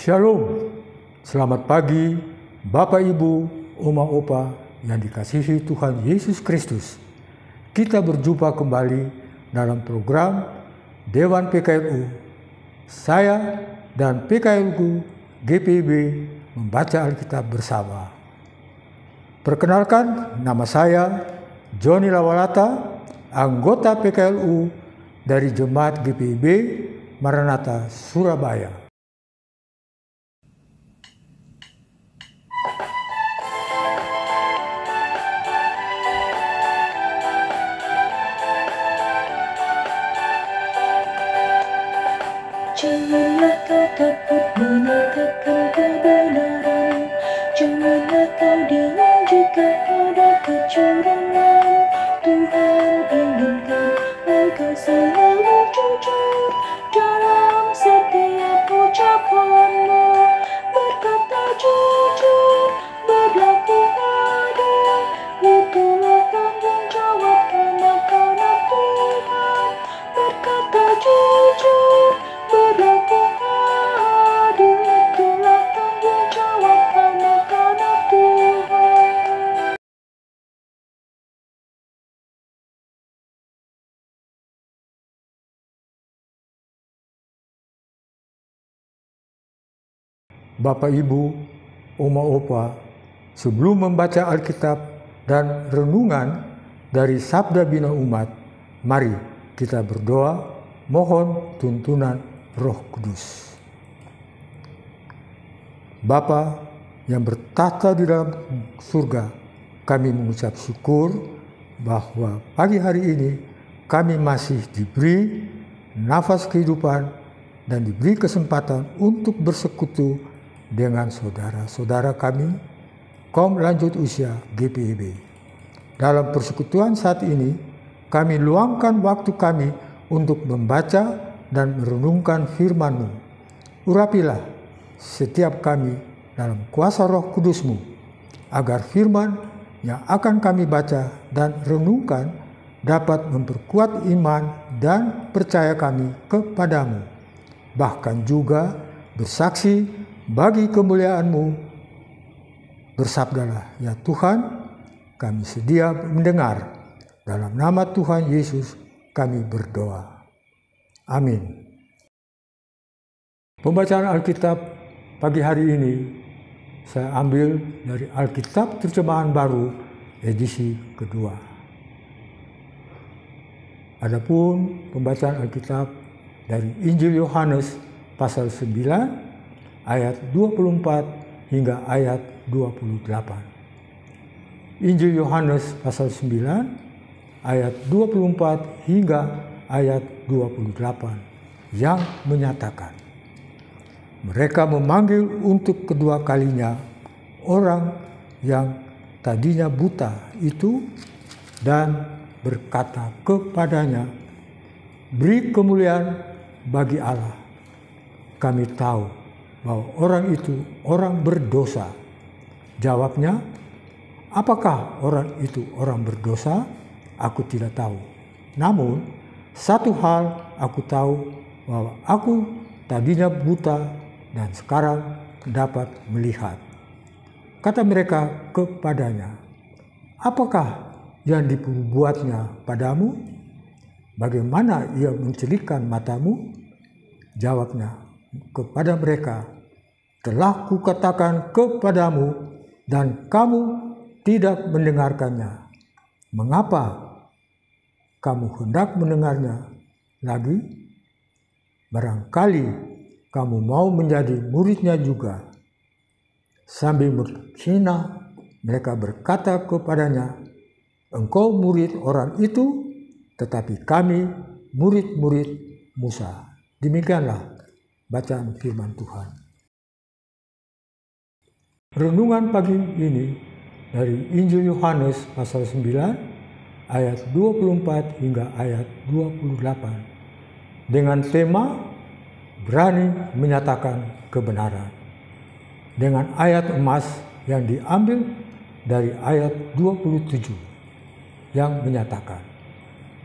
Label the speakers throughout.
Speaker 1: Shalom, selamat pagi Bapak Ibu, Oma Opa yang dikasihi Tuhan Yesus Kristus. Kita berjumpa kembali dalam program Dewan PKLU. Saya dan PKLU GPIB membaca Alkitab bersama. Perkenalkan, nama saya Joni Lawalata, anggota PKLU dari Jemaat GPIB Maranatha Surabaya.
Speaker 2: Janganlah kau takut menyatakan kebenaran, janganlah kau diam jika ada kecurangan. Tuhan inginkan engkau selalu jujur dalam setiap ucapanmu, berkata jujur, berlaku adil, itulah tanggung jawab anak-anak Tuhan. Berkata jujur, berlaku adil, itulah tanggung jawab anak-anak Tuhan.
Speaker 1: Bapak Ibu, Oma Opa, sebelum membaca Alkitab dan renungan dari Sabda Bina Umat, mari kita berdoa mohon tuntunan Roh Kudus. Bapa yang bertata di dalam surga, kami mengucap syukur bahwa pagi hari ini kami masih diberi nafas kehidupan dan diberi kesempatan untuk bersekutu dengan saudara-saudara kami, kaum lanjut usia GPIB. Dalam persekutuan saat ini, kami luangkan waktu kami untuk membaca dan merenungkan firman-Mu. Urapilah setiap kami dalam kuasa Roh Kudus-Mu, agar firman yang akan kami baca dan renungkan dapat memperkuat iman dan percaya kami kepadamu, bahkan juga bersaksi bagi kemuliaan-Mu. Bersabdalah ya Tuhan, kami sedia mendengar. Dalam nama Tuhan Yesus kami berdoa. Amin. Pembacaan Alkitab pagi hari ini saya ambil dari Alkitab Terjemahan Baru edisi kedua. Adapun pembacaan Alkitab dari Injil Yohanes pasal 9 ayat 24 hingga ayat 28. Injil Yohanes pasal 9 ayat 24 hingga ayat 28 yang menyatakan, mereka memanggil untuk kedua kalinya orang yang tadinya buta itu dan berkata kepadanya, beri kemuliaan bagi Allah. Kami tahu bahwa orang itu orang berdosa. Jawabnya, apakah orang itu orang berdosa? Aku tidak tahu. Namun, satu hal aku tahu, bahwa aku tadinya buta dan sekarang dapat melihat. Kata mereka kepadanya, apakah yang diperbuatnya padamu? Bagaimana ia mencelikkan matamu? Jawabnya kepada mereka, telah kukatakan kepadamu dan kamu tidak mendengarkannya. Mengapa kamu hendak mendengarnya lagi? Barangkali kamu mau menjadi muridnya juga. Sambil menghina, mereka berkata kepadanya, engkau murid orang itu, tetapi kami murid-murid Musa. Demikianlah bacaan firman Tuhan. Renungan pagi ini dari Injil Yohanes pasal 9 ayat 24 hingga ayat 28 dengan tema berani menyatakan kebenaran, dengan ayat emas yang diambil dari ayat 27 yang menyatakan,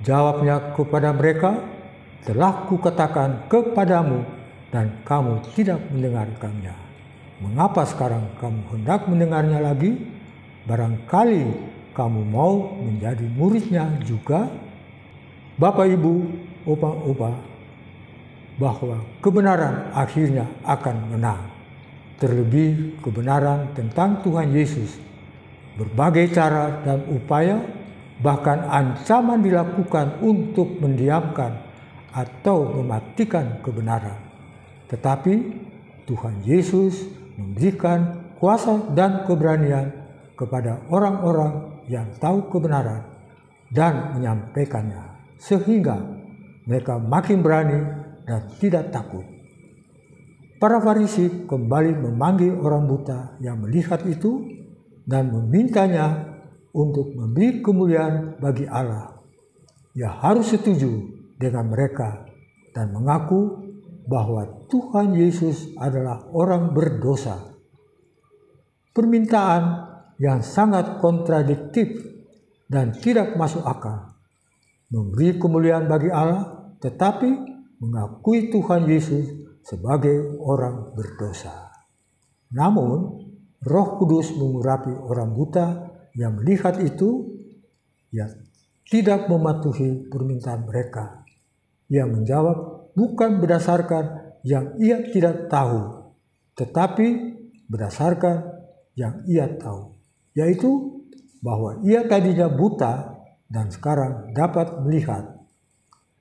Speaker 1: jawabnya kepada mereka, telah kukatakan kepadamu dan kamu tidak mendengarkannya. Mengapa sekarang kamu hendak mendengarnya lagi? Barangkali kamu mau menjadi muridnya juga. Bapak, Ibu, Opa, bahwa kebenaran akhirnya akan menang. Terlebih kebenaran tentang Tuhan Yesus. Berbagai cara dan upaya, bahkan ancaman dilakukan untuk mendiamkan atau mematikan kebenaran. Tetapi Tuhan Yesus memberikan kuasa dan keberanian kepada orang-orang yang tahu kebenaran dan menyampaikannya, sehingga mereka makin berani dan tidak takut. Para Farisi kembali memanggil orang buta yang melihat itu dan memintanya untuk memberi kemuliaan bagi Allah. Ia harus setuju dengan mereka dan mengaku bahwa Tuhan Yesus adalah orang berdosa. Permintaan yang sangat kontradiktif dan tidak masuk akal. Memberi kemuliaan bagi Allah, tetapi mengakui Tuhan Yesus sebagai orang berdosa. Namun, Roh Kudus mengurapi orang buta yang melihat itu. Ia tidak mematuhi permintaan mereka. Ia menjawab bukan berdasarkan yang ia tidak tahu, tetapi berdasarkan yang ia tahu, yaitu bahwa ia tadinya buta dan sekarang dapat melihat.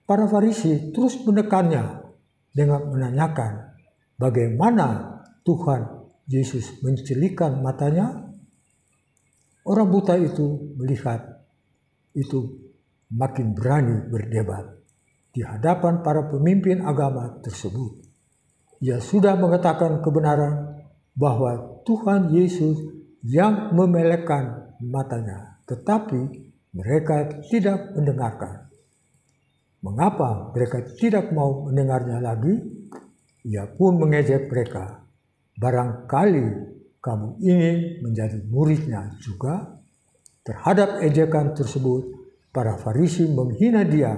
Speaker 1: Para Farisi terus menekannya dengan menanyakan bagaimana Tuhan Yesus mencelikan matanya. Orang buta itu melihat itu makin berani berdebat di hadapan para pemimpin agama tersebut. Ia sudah mengatakan kebenaran bahwa Tuhan Yesus yang memelekkan matanya, tetapi mereka tidak mendengarkan. Mengapa mereka tidak mau mendengarnya lagi? Ia pun mengejek mereka. Barangkali kamu ingin menjadi muridnya juga? Terhadap ejekan tersebut, para Farisi menghina dia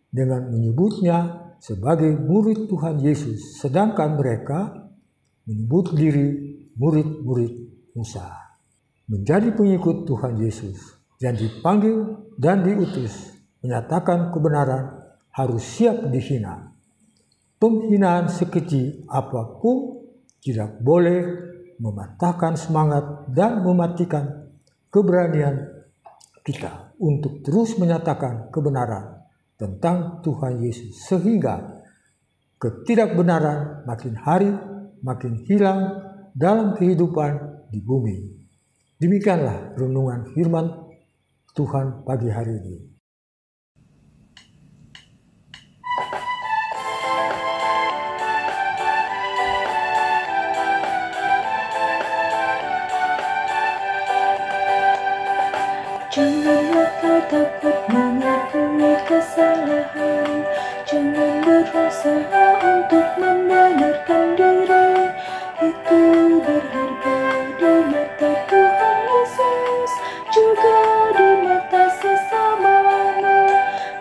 Speaker 1: dengan menyebutnya sebagai murid Tuhan Yesus, sedangkan mereka menyebut diri murid-murid Musa. Menjadi pengikut Tuhan Yesus yang dipanggil dan diutus menyatakan kebenaran harus siap dihina. Penghinaan sekecil apapun tidak boleh mematahkan semangat dan mematikan keberanian kita untuk terus menyatakan kebenaran tentang Tuhan Yesus, sehingga ketidakbenaran makin hari makin hilang dalam kehidupan di bumi. Demikianlah renungan firman Tuhan pagi hari ini.
Speaker 2: Janganlah kau takut mengakui kesalahan. Jangan berusaha untuk membenarkan diri. Itu berharga di mata Tuhan Yesus, juga di mata sesamamu.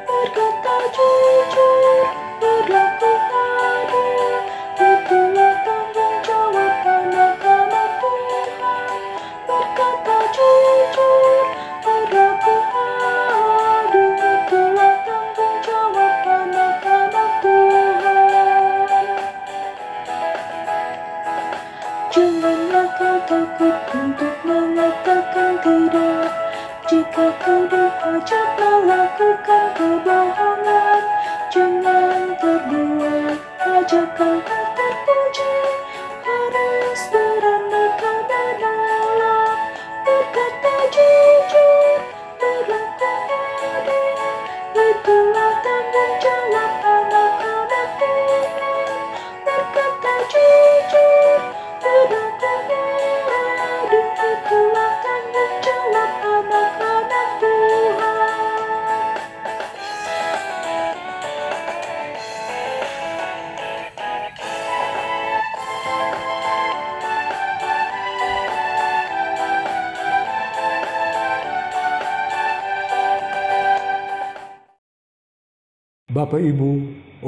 Speaker 2: Berkata jujur, berlaku adil, itulah tanggung jawab anak-anak Tuhan. Berkata jujur, berlaku adil, itulah tanggung jawab anak-anak Tuhan. Janganlah kau takut untuk mengatakan tidak. Jika kau diajak melakukan kebohongan, jangan terbuat ajakan tak terpuji. Harus berani kau menolak. Berkata jujur, berlaku adil, itulah tanggung jawab anak-anak Tuhan. Berkata jujur, berlaku adil, itulah tanggung jawab anak-anak Tuhan.
Speaker 1: Bapak, Ibu,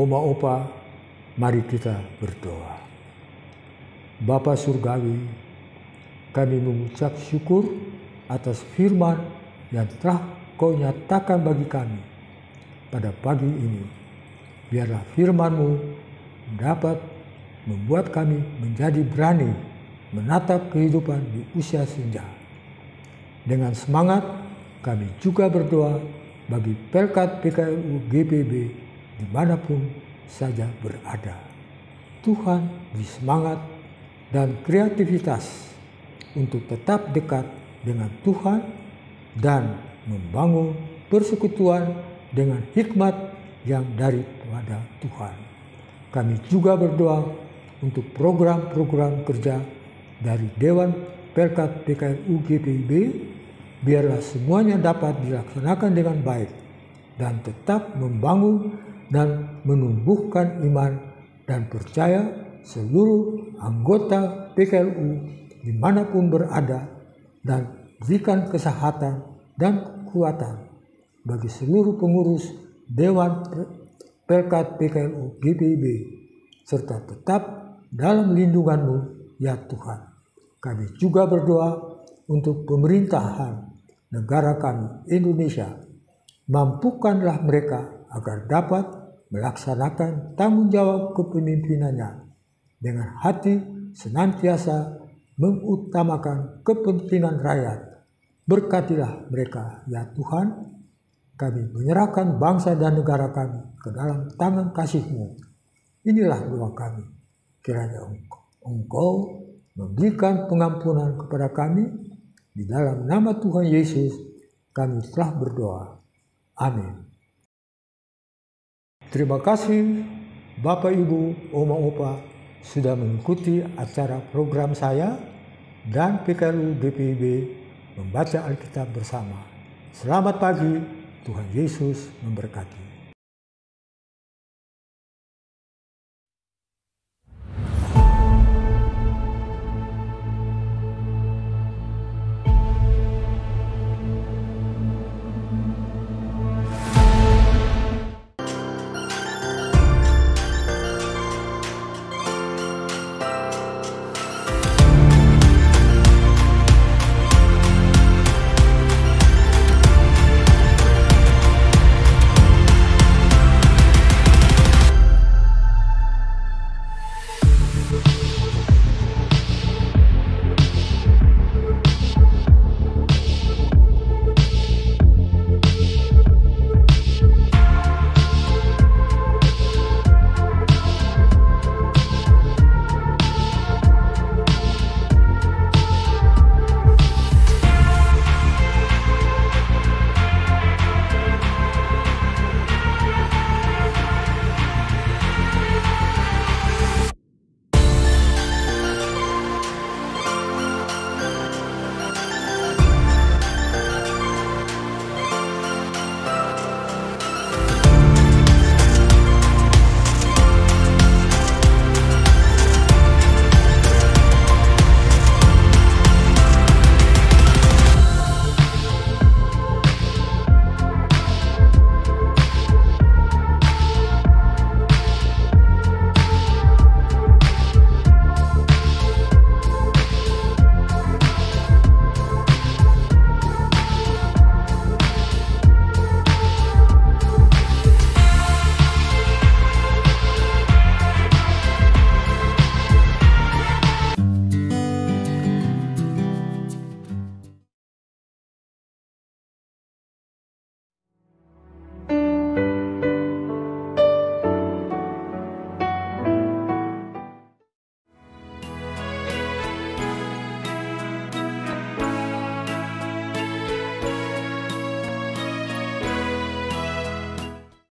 Speaker 1: Oma, Opa, Mari kita berdoa. Bapa Surgawi, kami mengucap syukur atas firman yang telah Kau nyatakan bagi kami pada pagi ini. Biarlah firman-Mu dapat membuat kami menjadi berani menatap kehidupan di usia senja. Dengan semangat, kami juga berdoa bagi Pelkat PKLU GPIB dimanapun saja berada. Tuhan beri semangat dan kreativitas untuk tetap dekat dengan Tuhan dan membangun persekutuan dengan hikmat yang daripada Tuhan. Kami juga berdoa untuk program-program kerja dari Dewan Pelkat PKLU GPIB, biarlah semuanya dapat dilaksanakan dengan baik dan tetap membangun dan menumbuhkan iman dan percaya seluruh anggota PKLU dimanapun berada, dan berikan kesehatan dan kekuatan bagi seluruh pengurus Dewan Pelkat PKLU GPIB, serta tetap dalam lindungan-Mu ya Tuhan. Kami juga berdoa untuk pemerintahan negara kami Indonesia. Mampukanlah mereka agar dapat melaksanakan tanggung jawab kepemimpinannya dengan hati senantiasa mengutamakan kepentingan rakyat. Berkatilah mereka ya Tuhan. Kami menyerahkan bangsa dan negara kami ke dalam tangan kasih-Mu. Inilah doa kami. Kiranya Engkau memberikan pengampunan kepada kami. Di dalam nama Tuhan Yesus kami telah berdoa. Amin. Terima kasih Bapak Ibu, Oma Opa sudah mengikuti acara program saya dan PKLU GPIB membaca Alkitab bersama. Selamat pagi, Tuhan Yesus memberkati.